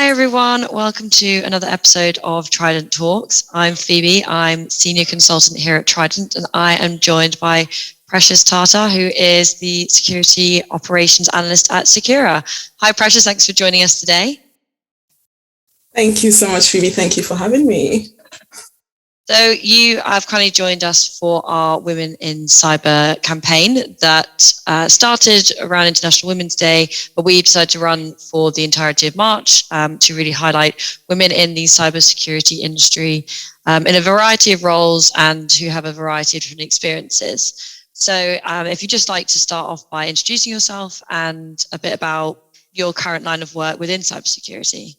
Hi everyone, welcome to another episode of Trident Talks. I'm Phoebe, I'm Senior Consultant here at Trident, and I am joined by Precious Tatah, who is the Security Operations Analyst at Secura. Hi Precious, thanks for joining us today. Thank you so much, Phoebe. Thank you for having me. So you have kindly joined us for our Women in Cyber campaign that started around International Women's Day, but we decided to run for the entirety of March to really highlight women in the cybersecurity industry in a variety of roles and who have a variety of different experiences. So if you'd just like to start off by introducing yourself and a bit about your current line of work within cybersecurity.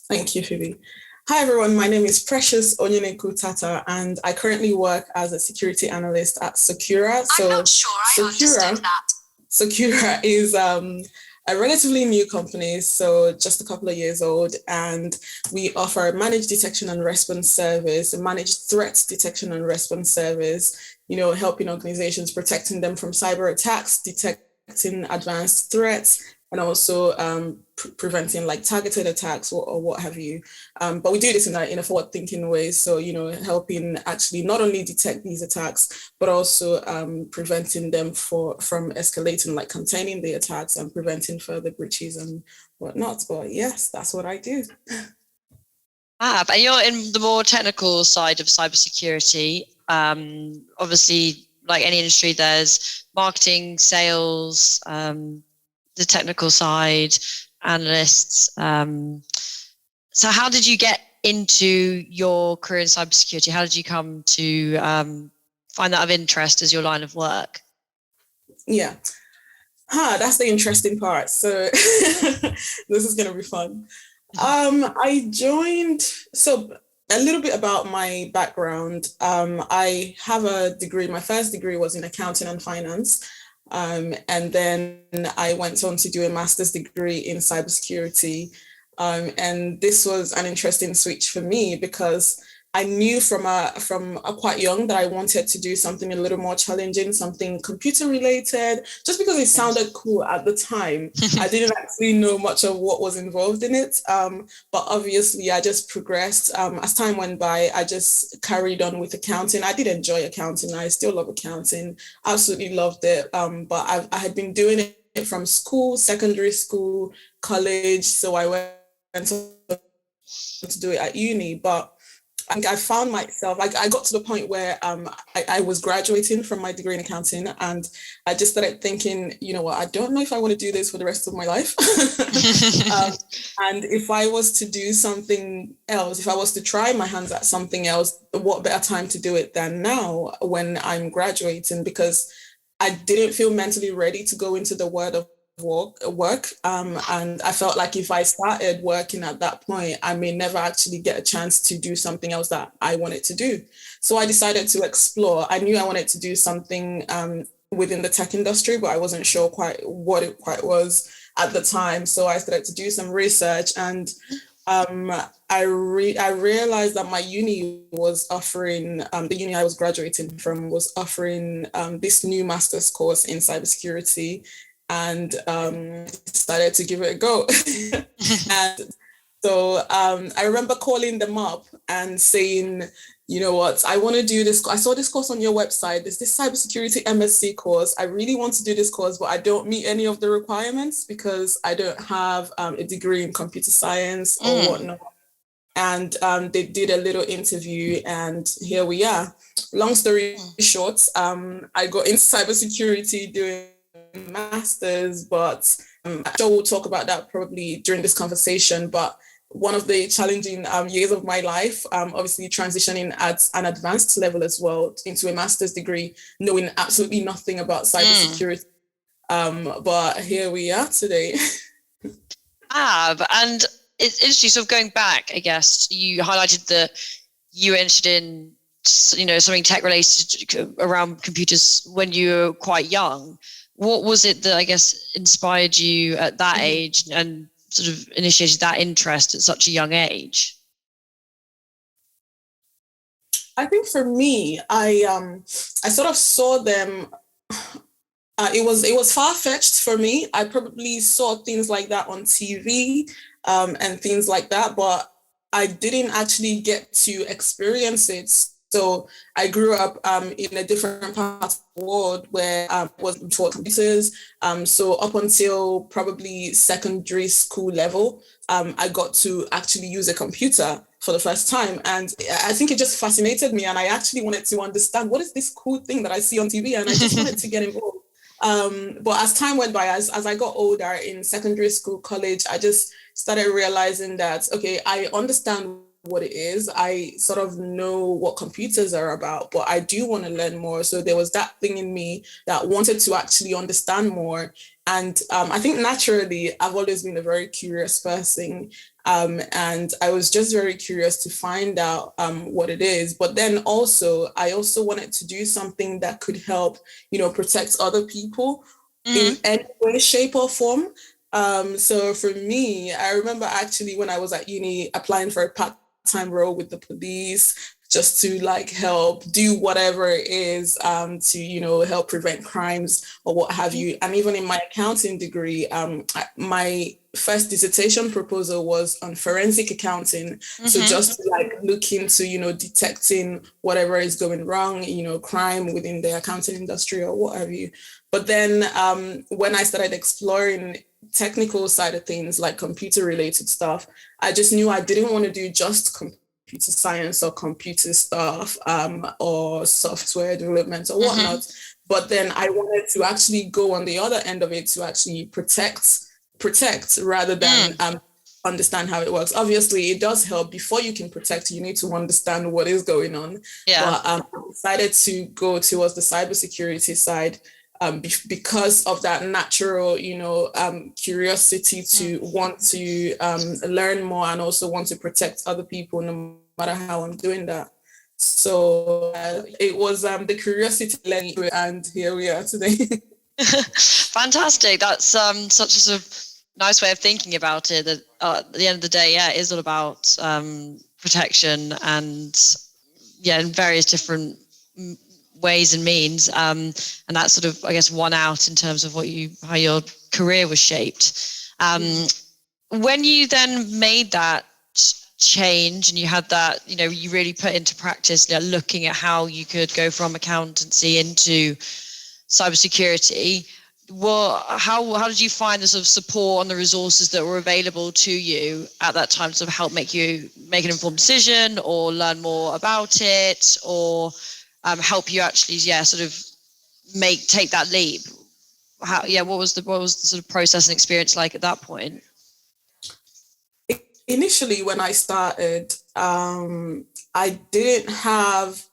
Thank you, Phoebe. Hi, everyone. My name is Precious Onyenekwu Tatah, and I currently work as a security analyst at Secura. I'm not sure I understood that. Secura is a relatively new company, so just a couple of years old, and we offer a managed detection and response service, a managed threat detection and response service, helping organizations, protecting them from cyber attacks, detecting advanced threats, and also preventing like targeted attacks or what have you. But we do this in a forward-thinking way. So, helping actually not only detect these attacks, but also preventing them from escalating, like containing the attacks and preventing further breaches and whatnot. But yes, that's what I do. And you're in the more technical side of cybersecurity. Obviously, like any industry, there's marketing, sales, the technical side, analysts. So how did you get into your career in cybersecurity? How did you come to find that of interest as your line of work? Yeah. That's the interesting part. So this is going to be fun. I joined, so a little bit about my background. I have a degree. My first degree was in accounting and finance. And then I went on to do a master's degree in cybersecurity. And this was an interesting switch for me because I knew from a quite young that I wanted to do something a little more challenging, something computer related, just because it sounded cool at the time. I didn't actually know much of what was involved in it. But obviously I just progressed. As time went by, I just carried on with accounting. I did enjoy accounting. I still love accounting. Absolutely loved it. But I had been doing it from school, secondary school, college. So I went to do it at uni. But I found myself, I got to the point where I was graduating from my degree in accounting, and I just started thinking, you know what, I don't know if I want to do this for the rest of my life. And if I was to do something else, if I was to try my hands at something else, what better time to do it than now when I'm graduating, because I didn't feel mentally ready to go into the world of work and I felt like if I started working at that point, I may never actually get a chance to do something else that I wanted to do. So I decided to explore. I knew I wanted to do something within the tech industry, but I wasn't sure quite what it quite was at the time. So I started to do some research, and I realized that my uni was offering, the uni I was graduating from was offering this new master's course in cybersecurity, and decided to give it a go. And so I remember calling them up and saying, you know what, I want to do this. I saw this course on your website. There's this cybersecurity MSc course. I really want to do this course, but I don't meet any of the requirements because I don't have a degree in computer science or whatnot. And they did a little interview, and here we are. Long story short, I got into cybersecurity doing masters, but I'm sure we'll talk about that probably during this conversation. But one of the challenging years of my life, obviously transitioning at an advanced level as well into a master's degree, knowing absolutely nothing about cybersecurity. But here we are today. And it's interesting, sort of going back, I guess, you highlighted that you were interested in, something tech related around computers when you were quite young. What was it that, I guess, inspired you at that age and sort of initiated that interest at such a young age? I think for me, I sort of saw them It was far-fetched for me. I probably saw things like that on TV, and things like that, but I didn't actually get to experience it. So I grew up in a different part of the world where I wasn't taught computers. So up until probably secondary school level, I got to actually use a computer for the first time. And I think it just fascinated me. And I actually wanted to understand, what is this cool thing that I see on TV? And I just wanted to get involved. But as time went by, as I got older in secondary school, college, I just started realizing that, okay, I understand what it is. I sort of know what computers are about, but I do want to learn more. So there was that thing in me that wanted to actually understand more. And I think naturally, I've always been a very curious person. And I was just very curious to find out what it is. But then also, I also wanted to do something that could help, protect other people in any way, shape, or form. So for me, I remember actually when I was at uni applying for a part-time role with the police, just to like help do whatever it is to help prevent crimes or what have you. And even in my accounting degree, my first dissertation proposal was on forensic accounting. So just to like look into detecting whatever is going wrong, crime within the accounting industry or what have you. But then when I started exploring technical side of things like computer related stuff, I just knew I didn't want to do just computer science or computer stuff or software development or whatnot. But then I wanted to actually go on the other end of it to actually protect rather than understand how it works. Obviously, it does help. Before you can protect, you need to understand what is going on. Yeah. But I decided to go towards the cybersecurity side because of that natural, curiosity to want to learn more and also want to protect other people no matter how I'm doing that. So it was the curiosity led to it, and here we are today. Fantastic. That's such a sort of nice way of thinking about it, that at the end of the day, yeah, it is all about protection and in various different ways and means, and that's sort of, I guess, won out in terms of how your career was shaped. When you then made that change and you had that, you really put into practice, looking at how you could go from accountancy into cybersecurity, how did you find the sort of support and the resources that were available to you at that time to sort of help make you make an informed decision or learn more about it, or help you actually sort of take that leap? What was the sort of process and experience like at that point? Initially when I started, I didn't have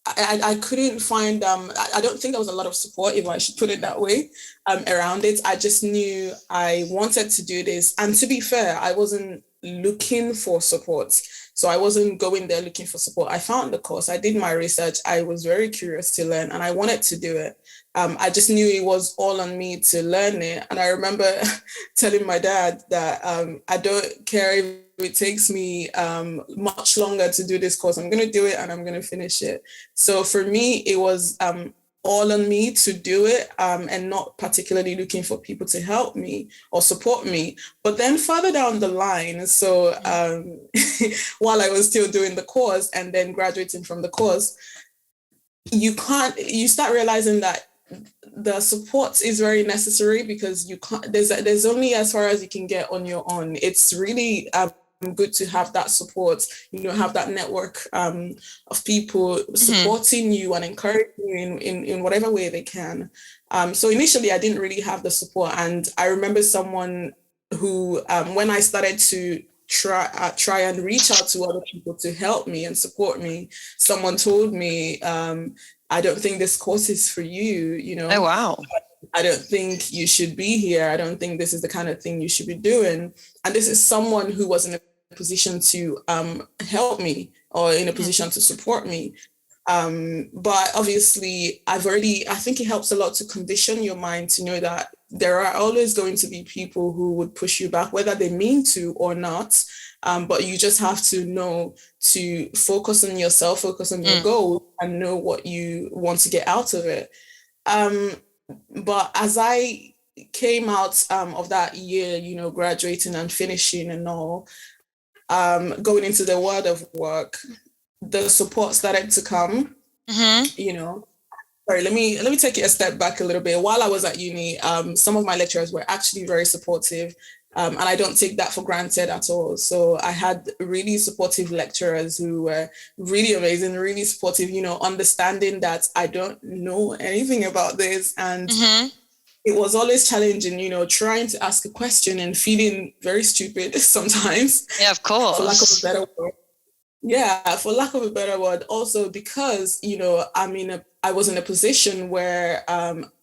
I couldn't find I don't think there was a lot of support, if I should put it that way, around it. I just knew I wanted to do this, and to be fair, I wasn't looking for support. So I wasn't going there looking for support. I found the course, I did my research, I was very curious to learn, and I wanted to do it. I just knew it was all on me to learn it. And I remember telling my dad that I don't care if it takes me much longer to do this course. I'm going to do it and I'm going to finish it. So for me, it was all on me to do it, and not particularly looking for people to help me or support me. But then further down the line, so while I was still doing the course and then graduating from the course, you start realizing that the support is very necessary, because you can't, there's only as far as you can get on your own. It's really good to have that support, have that network of people supporting you and encouraging you in whatever way they can. So initially I didn't really have the support, and I remember someone who, when I started to try and reach out to other people to help me and support me, someone told me, I don't think this course is for you, Oh, wow. I don't think you should be here. I don't think this is the kind of thing you should be doing. And this is someone who was in a position to help me or in a position to support me. But obviously, I think it helps a lot to condition your mind to know that there are always going to be people who would push you back, whether they mean to or not. But you just have to know to focus on yourself, focus on your goal, and know what you want to get out of it. But as I came out of that year, graduating and finishing and all, going into the world of work, the support started to come. Sorry, let me take it a step back a little bit. While I was at uni, some of my lecturers were actually very supportive, and I don't take that for granted at all. So I had really supportive lecturers who were really amazing, really supportive, understanding that I don't know anything about this. And it was always challenging, trying to ask a question and feeling very stupid sometimes. Yeah, of course. For lack of a better word. Yeah, for lack of a better word. Also because, I was in a position where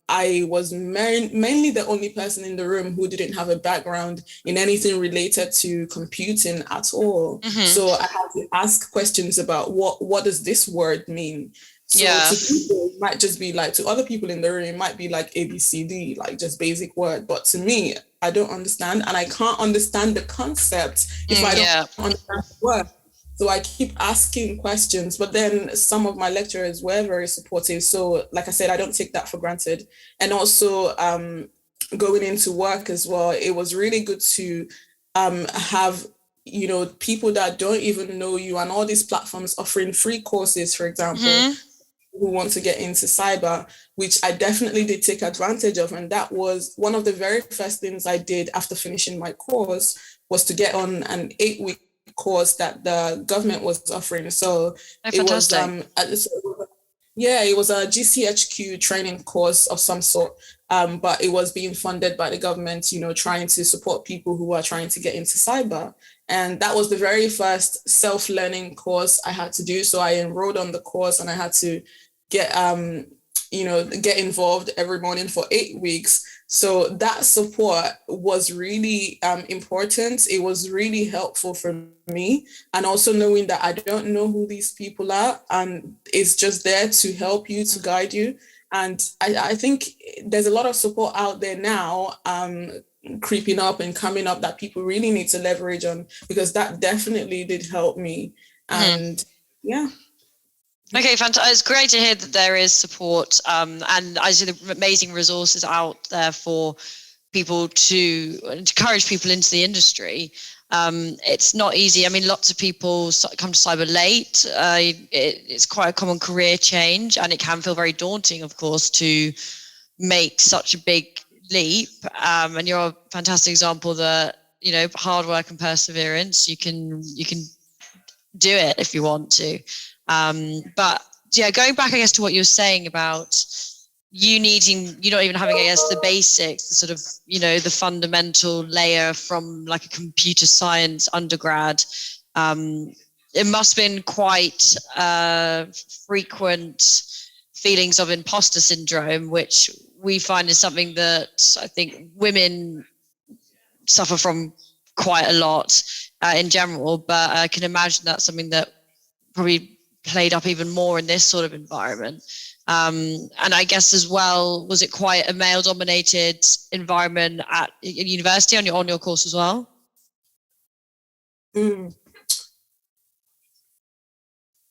I was mainly the only person in the room who didn't have a background in anything related to computing at all. So I had to ask questions about what does this word mean? So to people, it might just be like, to other people in the room, it might be like ABCD, like just basic word. But to me, I don't understand, and I can't understand the concept if I don't understand the word. So I keep asking questions, but then some of my lecturers were very supportive. So like I said, I don't take that for granted. And also going into work as well, it was really good to have, people that don't even know you, and all these platforms offering free courses, for example, who want to get into cyber, which I definitely did take advantage of. And that was one of the very first things I did after finishing my course, was to get on an 8-week course that the government was offering. So it was it was a GCHQ training course of some sort, but it was being funded by the government, trying to support people who are trying to get into cyber. And that was the very first self-learning course I had to do. So I enrolled on the course, and I had to get get involved every morning for 8 weeks. So that support was really important. It was really helpful for me. And also knowing that I don't know who these people are, and it's just there to help you, to guide you. And I think there's a lot of support out there now creeping up and coming up that people really need to leverage on, because that definitely did help me. And yeah. Okay, fantastic. It's great to hear that there is support, and I see the amazing resources out there for people to encourage people into the industry. It's not easy. I mean, lots of people come to cyber late. It's quite a common career change, and it can feel very daunting, of course, to make such a big leap. And you're a fantastic example that, hard work and perseverance, you can do it if you want to. But yeah, going back, I guess, to what you were saying about you not even having, I guess, the basics, the sort of, the fundamental layer from like a computer science undergrad. It must have been quite frequent feelings of imposter syndrome, which we find is something that I think women suffer from quite a lot in general, but I can imagine that's something that probably played up even more in this sort of environment. And I guess as well, was it quite a male-dominated environment at university on your course as well?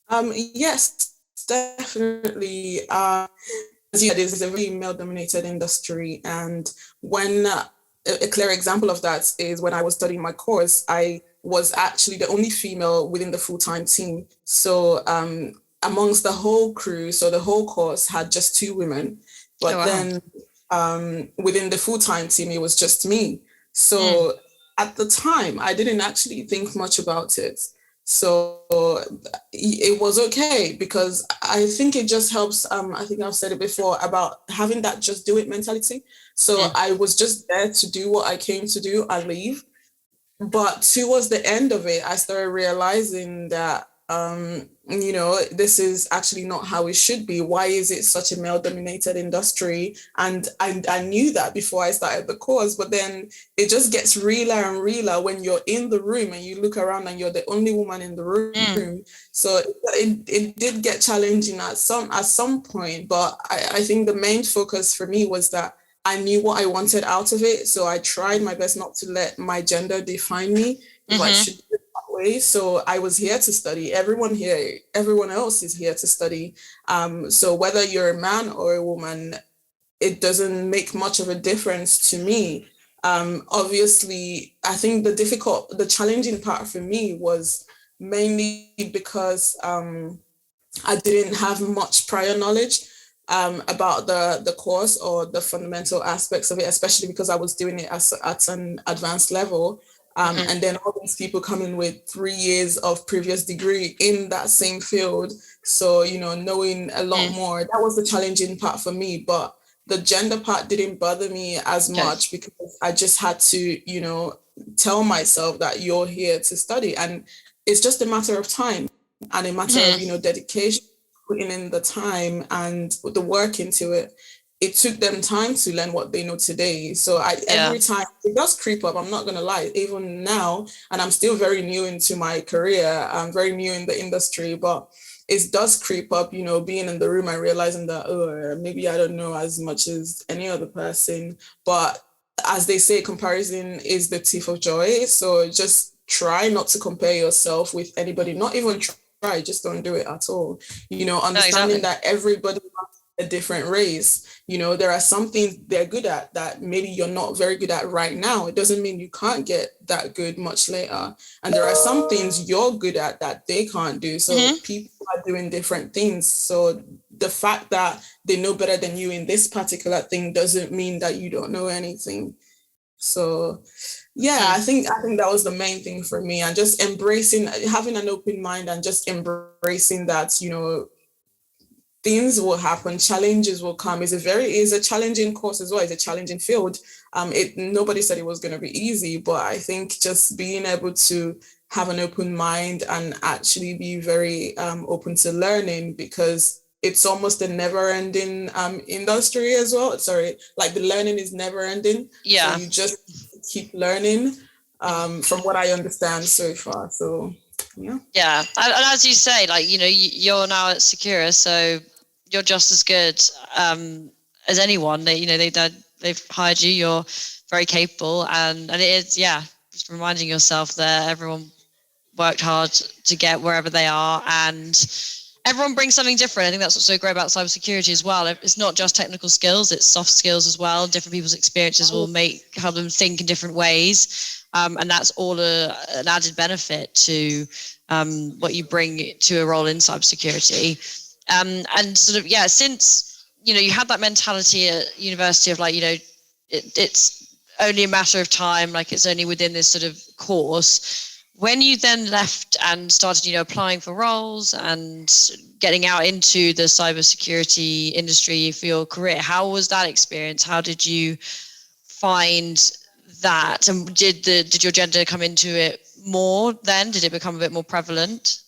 Yes, definitely. As you said, it's a very male-dominated industry, and when a clear example of that is when I was studying my course, I was actually the only female within the full-time team. So amongst the whole crew, so the whole course had just 2 women, but then within the full-time team, it was just me. So at the time, I didn't actually think much about it. So it was okay, because I think it just helps. I think I've said it before about having that just do it mentality. So I was just there to do what I came to do and leave. But towards the end of it, I started realizing that, this is actually not how it should be. Why is it such a male-dominated industry? And I knew that before I started the course, but then it just gets realer and realer when you're in the room and you look around and you're the only woman in the room. So it did get challenging at some point, but I think the main focus for me was that I knew what I wanted out of it. So I tried my best not to let my gender define me, if I should do it that way. So I was here to study. Everyone else is here to study. So whether you're a man or a woman, it doesn't make much of a difference to me. Obviously, I think the challenging part for me was mainly because I didn't have much prior knowledge about the course or the fundamental aspects of it, especially because I was doing it at an advanced level. And then all these people coming with 3 years of previous degree in that same field. So, knowing a lot more, that was the challenging part for me. But the gender part didn't bother me as much because I just had to, tell myself that you're here to study. And it's just a matter of time and a matter of, dedication, putting in the time and the work into it. It took them time to learn what they know today. So every time it does creep up, I'm not going to lie, even now, and I'm still very new into my career. I'm very new in the industry, but it does creep up, being in the room and realizing that, maybe I don't know as much as any other person. But as they say, comparison is the thief of joy. So just try not to compare yourself with anybody, not even try, just don't do it at all. Understanding that everybody has a different race. There are some things they're good at that maybe you're not very good at right now. It doesn't mean you can't get that good much later. And there are some things you're good at that they can't do. So people are doing different things. So the fact that they know better than you in this particular thing doesn't mean that you don't know anything. So I think that was the main thing for me, and just having an open mind and just embracing that, things will happen, challenges will come. It's a challenging course as well. It's a challenging field. Nobody said it was going to be easy, but I think just being able to have an open mind and actually be very open to learning, because it's almost a never-ending industry as well. Sorry, like the learning is never-ending. Yeah. So you just keep learning, from what I understand so far. So yeah. Yeah, and as you say, like, you're now at Secura, so you're just as good as anyone. They've hired you. You're very capable, and it is, just reminding yourself that everyone worked hard to get wherever they are, and everyone brings something different. I think that's what's so great about cybersecurity as well. It's not just technical skills; it's soft skills as well. Different people's experiences will help them think in different ways, and that's all an added benefit to what you bring to a role in cybersecurity. And sort of, since you had that mentality at university of like, it's only a matter of time, like it's only within this sort of course. When you then left and started, applying for roles and getting out into the cybersecurity industry for your career, how was that experience? How did you find that? And did your gender come into it more then? Did it become a bit more prevalent?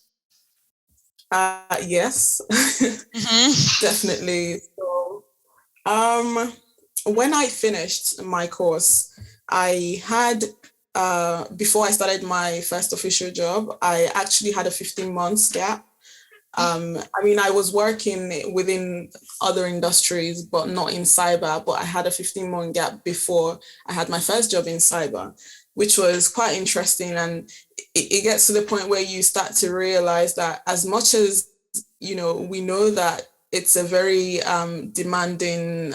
Yes, definitely. So, when I finished my course, I had, before I started my first official job, I actually had a 15 months gap. I was working within other industries, but not in cyber, but I had a 15-month gap before I had my first job in cyber, which was quite interesting. And it gets to the point where you start to realize that as much as, we know that it's a very demanding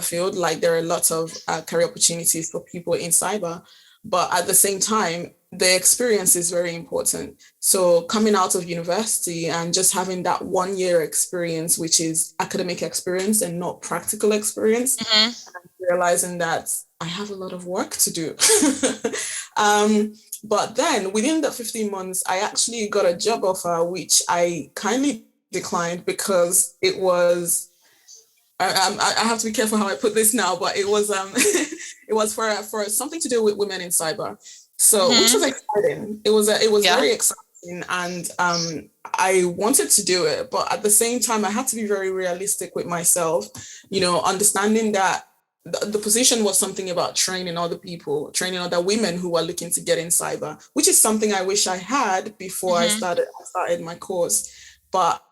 field, like there are lots of career opportunities for people in cyber, but at the same time, the experience is very important. So coming out of university and just having that 1 year experience, which is academic experience and not practical experience, and realizing that I have a lot of work to do. But then within the 15 months, I actually got a job offer, which I kindly declined because it was, I have to be careful how I put this now, but it was it was for something to do with women in cyber. So which was exciting. It was very exciting, and I wanted to do it, but at the same time I had to be very realistic with myself, understanding that the position was something about training other people, training other women who are looking to get in cyber, which is something I wish I had before I started my course. But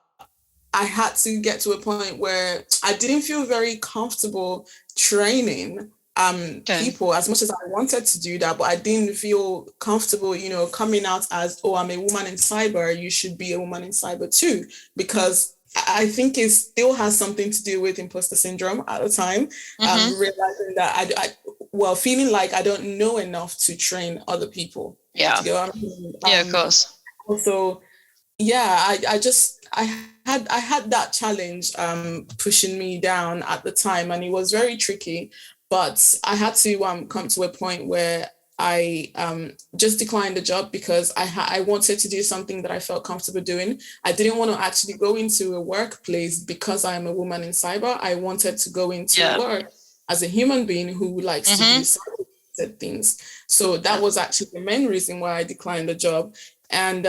I had to get to a point where I didn't feel very comfortable training people as much as I wanted to do that, but I didn't feel comfortable, coming out as, oh, I'm a woman in cyber, you should be a woman in cyber too, because I think it still has something to do with imposter syndrome at the time. Realizing that feeling like I don't know enough to train other people. Yeah. Do you get what I mean? Yeah, of course. Also, yeah, I had that challenge pushing me down at the time, and it was very tricky. But I had to come to a point where I just declined the job because I wanted to do something that I felt comfortable doing. I didn't want to actually go into a workplace because I am a woman in cyber. I wanted to go into work as a human being who likes to do cyber things. So that was actually the main reason why I declined the job. And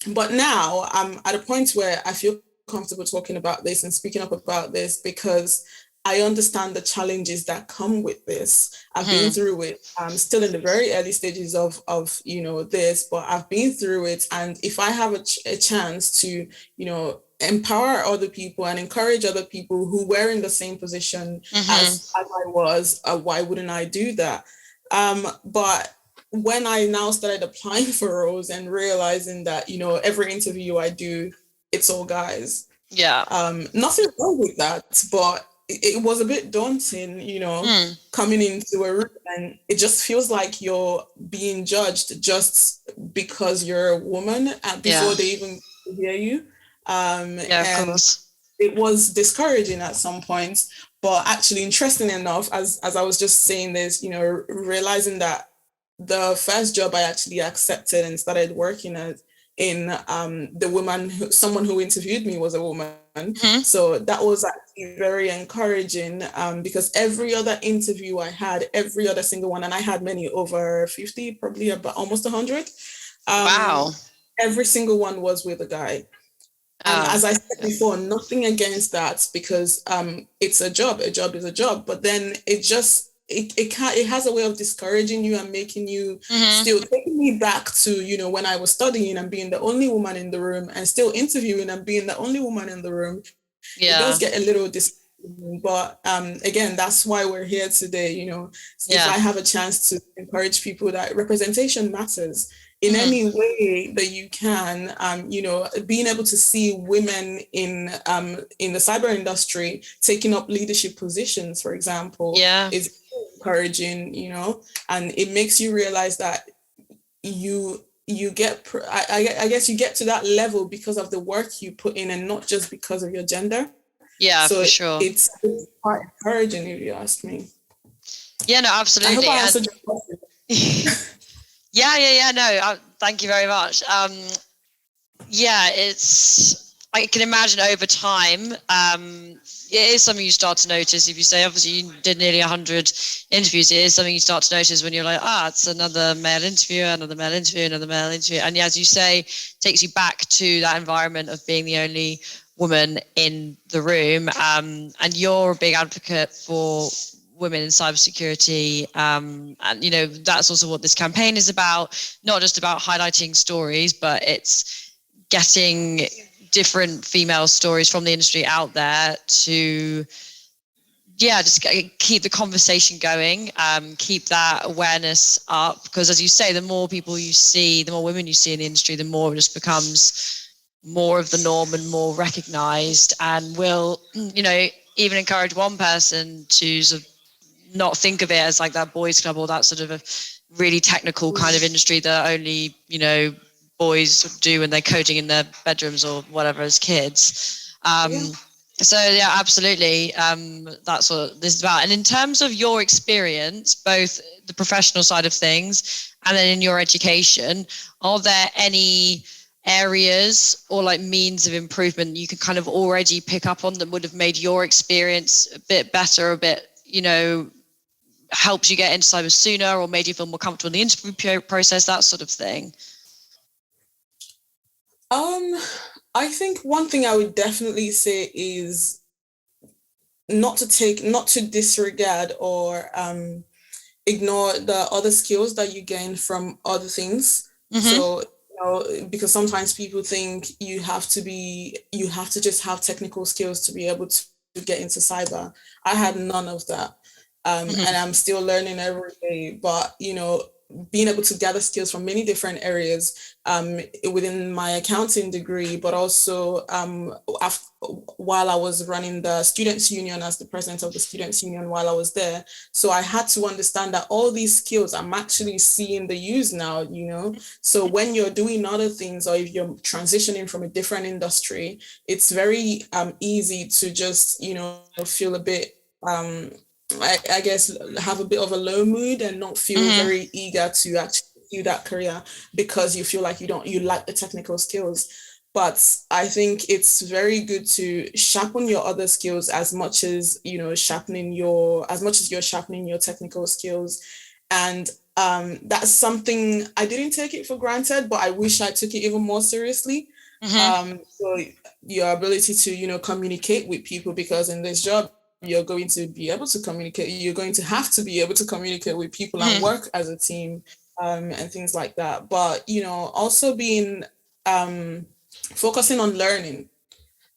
but now I'm at a point where I feel comfortable talking about this and speaking up about this because I understand the challenges that come with this. I've been through it. I'm still in the very early stages of this, but I've been through it. And if I have a chance to, empower other people and encourage other people who were in the same position as I was, why wouldn't I do that? But when I now started applying for roles and realizing that, every interview I do, it's all guys. Yeah. Nothing wrong with that, but it was a bit daunting, coming into a room, and it just feels like you're being judged just because you're a woman and before they even hear you. Of course. It was discouraging at some points, but actually interesting enough, as I was just saying this, realizing that the first job I actually accepted and started working someone who interviewed me was a woman. So that was actually very encouraging because every other interview I had, every other single one, and I had many, over 50, probably about almost 100. Wow. Every single one was with a guy. And as I said before, nothing against that because it's a job. A job is a job. But then it has a way of discouraging you and making you still taking me back to, when I was studying and being the only woman in the room and still interviewing and being the only woman in the room. It does get a little discouraging, but again, that's why we're here today. If I have a chance to encourage people that representation matters in any way that you can, being able to see women in the cyber industry taking up leadership positions, for example, is encouraging, and it makes you realize that you get, I guess you get to that level because of the work you put in and not just because of your gender. Yeah, so for sure. It's quite encouraging if you ask me. Yeah, no, absolutely. I hope I answered your question. No, thank you very much. I can imagine over time, it is something you start to notice. If you say, obviously, you did nearly 100 interviews, it is something you start to notice when you're like, it's another male interview, another male interview, another male interview. And as you say, takes you back to that environment of being the only woman in the room. And you're a big advocate for women in cybersecurity, and that's also what this campaign is about. Not just about highlighting stories, but it's getting different female stories from the industry out there to just keep the conversation going, keep that awareness up, because as you say, the more people you see, the more women you see in the industry, the more it just becomes more of the norm and more recognized, and will even encourage one person to sort of not think of it as like that boys club or that sort of a really technical kind of industry that only boys do when they're coding in their bedrooms or whatever as kids. So yeah, absolutely, that's what this is about. And in terms of your experience, both the professional side of things and then in your education, are there any areas or like means of improvement you can kind of already pick up on that would have made your experience a bit better, a bit helped you get into cyber sooner or made you feel more comfortable in the interview process, that sort of thing? I think one thing I would definitely say is not to disregard or ignore the other skills that you gain from other things. So because sometimes people think you have to just have technical skills to be able to get into cyber. I had none of that. And I'm still learning every day, but being able to gather skills from many different areas within my accounting degree, but also while I was running the Students' Union as the president of the Students' Union while I was there. So I had to understand that all these skills I'm actually seeing the use now, So when you're doing other things, or if you're transitioning from a different industry, it's very easy to just, feel a bit, I guess, have a bit of a low mood and not feel very eager to actually do that career because you feel like you lack the technical skills. But I think it's very good to sharpen your other skills as much as you're sharpening your technical skills. And that's something I didn't take it for granted, but I wish I took it even more seriously. So your ability to, communicate with people, because in this job, you're going to be able to communicate. You're going to have to be able to communicate with people and work as a team and things like that. But, also being focusing on learning.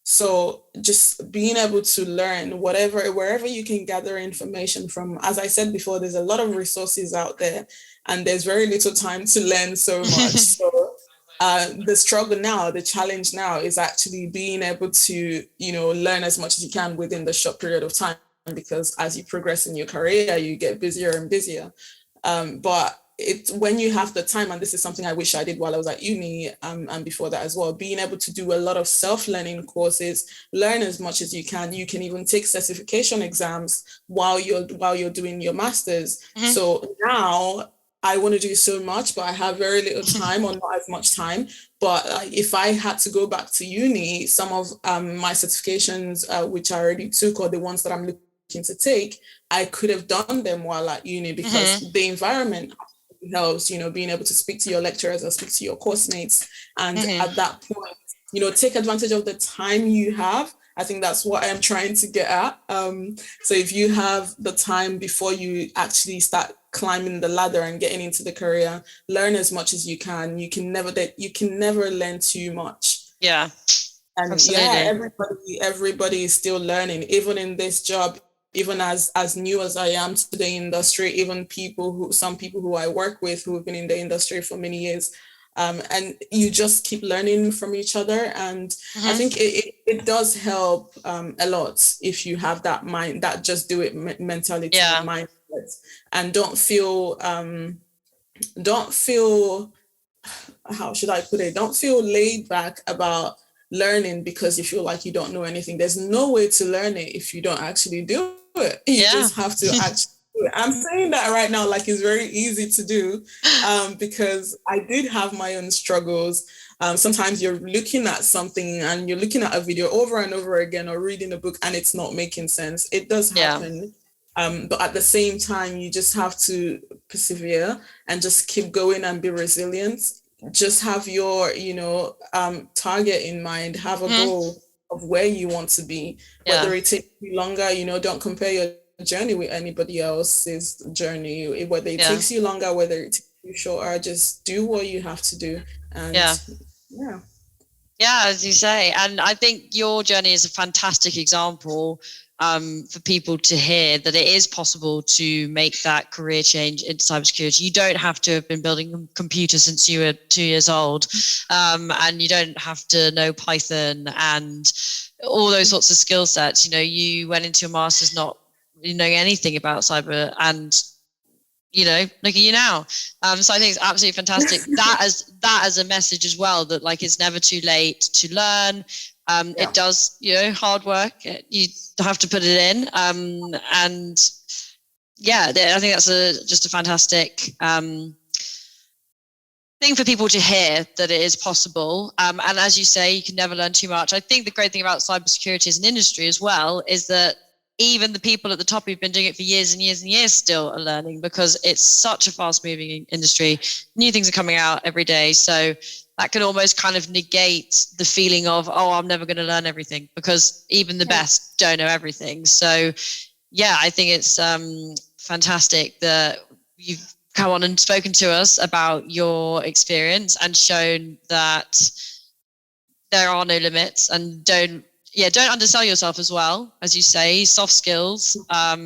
So just being able to learn wherever you can gather information from. As I said before, there's a lot of resources out there and there's very little time to learn so much. So the struggle now, the challenge now is actually being able to, learn as much as you can within the short period of time, because as you progress in your career, you get busier and busier. But it's when you have the time, and this is something I wish I did while I was at uni and before that as well, being able to do a lot of self-learning courses, learn as much as you can. You can even take certification exams while you're doing your master's. So now I want to do so much, but I have very little time or not as much time. But if I had to go back to uni, some of my certifications, which I already took, or the ones that I'm looking to take, I could have done them while at uni, because the environment helps, being able to speak to your lecturers or speak to your course mates. And at that point, take advantage of the time you have. I think that's what I'm trying to get at. So if you have the time before you actually start climbing the ladder and getting into the career, learn as much as you can. You can never learn too much. Yeah. And absolutely. everybody is still learning, even in this job. Even as new as I am to the industry, even some people who I work with who have been in the industry for many years, and you just keep learning from each other. And I think it does help a lot if you have that mind, that just do it mentality, mindset, and don't feel how should I put it? Don't feel laid back about learning because you feel like you don't know anything. There's no way to learn it if you don't actually do it. You just have to actually do it. I'm saying that right now like it's very easy to do because I did have my own struggles. Sometimes you're looking at something and you're looking at a video over and over again, or reading a book and it's not making sense. It does happen. But at the same time, you just have to persevere and just keep going and be resilient. Just have your, target in mind, have a goal of where you want to be, whether it takes you longer, don't compare your journey with anybody else's journey, whether it takes you longer, whether it takes you shorter, just do what you have to do. And as you say. And I think your journey is a fantastic example for people to hear that it is possible to make that career change into cybersecurity. You don't have to have been building computers since you were 2 years old, and you don't have to know Python and all those sorts of skill sets. You went into your master's not knowing anything about cyber, and look at you now. So I think it's absolutely fantastic. that as a message as well, that like it's never too late to learn. It does, hard work. You have to put it in. And I think that's just a fantastic thing for people to hear, that it is possible. And as you say, you can never learn too much. I think the great thing about cybersecurity as an industry as well is that even the people at the top who've been doing it for years and years and years still are learning, because it's such a fast moving industry. New things are coming out every day. So that can almost kind of negate the feeling of, I'm never going to learn everything, because even the best don't know everything. So I think it's fantastic that you've come on and spoken to us about your experience and shown that there are no limits, and don't undersell yourself as well. As you say, soft skills are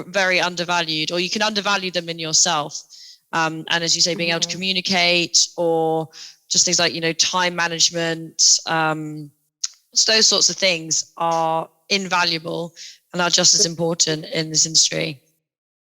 very undervalued, or you can undervalue them in yourself. And as you say, being able to communicate, or just things like, time management, those sorts of things are invaluable and are just as important in this industry.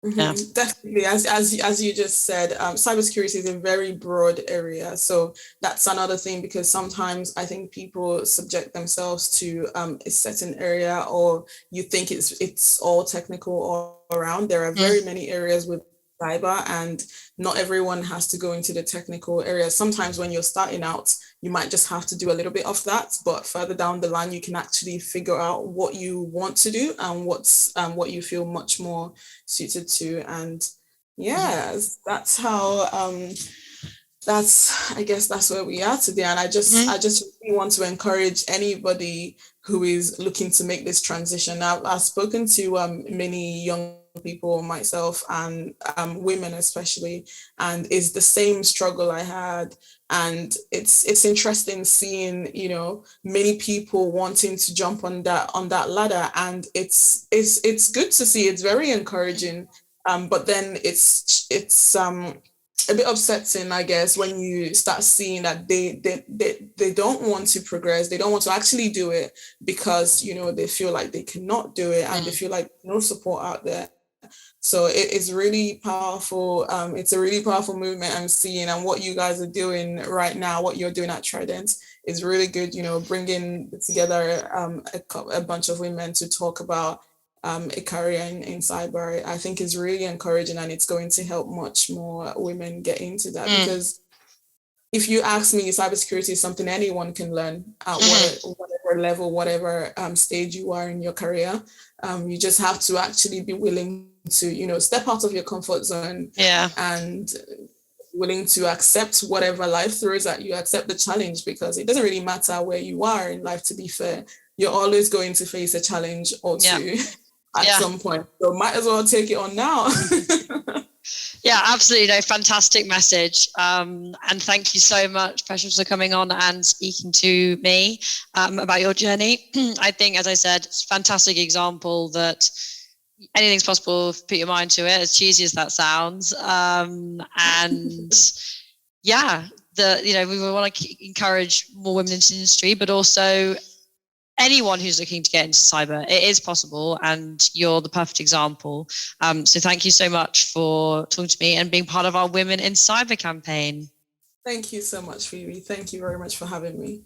Yeah. Definitely, as you just said, cybersecurity is a very broad area. So that's another thing, because sometimes I think people subject themselves to a certain area, or you think it's all technical all around. There are very many areas with cyber, and not everyone has to go into the technical area. Sometimes when you're starting out, you might just have to do a little bit of that, but further down the line, you can actually figure out what you want to do and what you feel much more suited to. And that's how I guess that's where we are today. And I just really want to encourage anybody who is looking to make this transition. I've spoken to many young people, myself, and women especially, and it's the same struggle I had. And it's interesting seeing, many people wanting to jump on that ladder, and it's good to see. It's very encouraging. But then it's a bit upsetting, I guess, when you start seeing that they don't want to progress. They don't want to actually do it because, they feel like they cannot do it, and they feel like no support out there. So it is really powerful. It's a really powerful movement I'm seeing, and what you guys are doing right now, what you're doing at Trident, is really good. Bringing together a bunch of women to talk about a career in cyber, I think is really encouraging, and it's going to help much more women get into that. Because if you ask me, cybersecurity is something anyone can learn at whatever level, whatever stage you are in your career. You just have to actually be willing to, step out of your comfort zone, and willing to accept whatever life throws at you, accept the challenge, because it doesn't really matter where you are in life, to be fair. You're always going to face a challenge or two at some point. So might as well take it on now. Yeah, absolutely. No, fantastic message. And thank you so much, Precious, for coming on and speaking to me about your journey. I think, as I said, it's a fantastic example that anything's possible if you put your mind to it, as cheesy as that sounds. And we want to encourage more women into the industry, but also anyone who's looking to get into cyber. It is possible, and you're the perfect example. So thank you so much for talking to me and being part of our Women in Cyber campaign. Thank you so much, Phoebe. Thank you very much for having me.